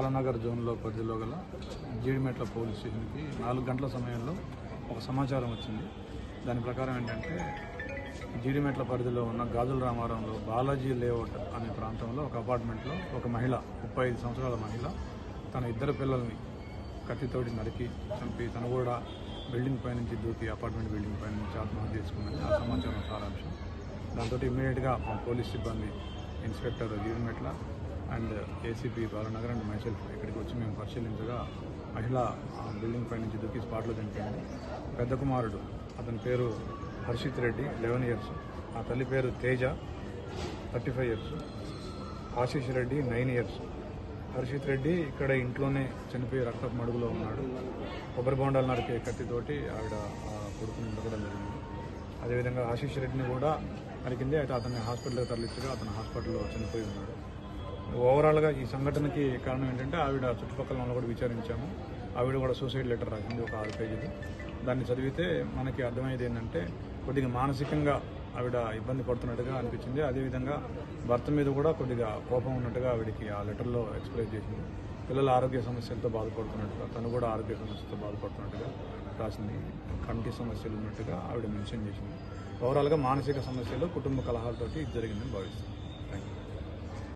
బాలానగర్ జోన్లో పరిధిలో గల జీడిమెట్ల పోలీస్ స్టేషన్కి 4 గంటల సమయంలో ఒక సమాచారం వచ్చింది. దాని ప్రకారం ఏంటంటే జీడిమెట్ల పరిధిలో ఉన్న గాజుల రామారంలో బాలాజీ లేఅవుట్ అనే ప్రాంతంలో ఒక అపార్ట్మెంట్లో ఒక మహిళ 35 సంవత్సరాల మహిళ తన 2 పిల్లల్ని కత్తితోటి నరికి చంపి తను కూడా బిల్డింగ్ పై నుంచి దూకి అపార్ట్మెంట్ బిల్డింగ్ పై నుంచి ఆత్మహత్య చేసుకున్నది ఆ సమాచారం సారాంశం. దాంతో ఇమ్మీడియట్గా మా పోలీస్ సిబ్బంది inspector Jeedimetla and ACP Balanagar and myself ఇక్కడికి వచ్చి మేము పరిశీలించగా మహిళ బిల్డింగ్ పై నుంచి దూకి స్పాట్లో చనిపోయింది. పెద్ద కుమారుడు అతని పేరు హర్షిత్ రెడ్డి 11 years, ఆ తల్లి పేరు తేజ 35 years, ఆశీష్ రెడ్డి 9 years. హర్షిత్ రెడ్డి ఇక్కడ ఇంట్లోనే చనిపోయి రక్తపు మడుగులో ఉన్నాడు. కొబ్బరి బొండాలు నరికే కత్తితోటి ఆవిడ కొడుకుని నరకడం జరిగింది. అదేవిధంగా ఆశీష్ రెడ్డిని కూడా నరికింది. అయితే అతన్ని హాస్పిటల్కి తరలించగా అతను హాస్పిటల్లో చనిపోయి ఉన్నాడు. ఓవరాల్గా ఈ సంఘటనకి కారణం ఏంటంటే ఆవిడ చుట్టుపక్కల వాళ్ళు కూడా విచారించాము. ఆవిడ కూడా సూసైడ్ లెటర్ రాసింది, ఒక 6 పేజీలు. దాన్ని చదివితే మనకి అర్థమయ్యేది ఏంటంటే కొద్దిగా మానసికంగా ఆవిడ ఇబ్బంది పడుతున్నట్టుగా అనిపించింది. అదేవిధంగా భర్త మీద కూడా కొద్దిగా కోపం ఉన్నట్టుగా ఆవిడకి ఆ లెటర్లో ఎక్స్ప్రెస్ చేసింది. పిల్లల ఆరోగ్య సమస్యలతో బాధపడుతున్నట్టుగా, తను కూడా ఆరోగ్య సమస్యలతో బాధపడుతున్నట్టుగా రాసింది. కంటి సమస్యలు ఉన్నట్టుగా ఆవిడ మెన్షన్ చేసింది. ఓవరాల్గా మానసిక సమస్యలు, కుటుంబ కలహాలతోటి జరిగిందని భావిస్తుంది.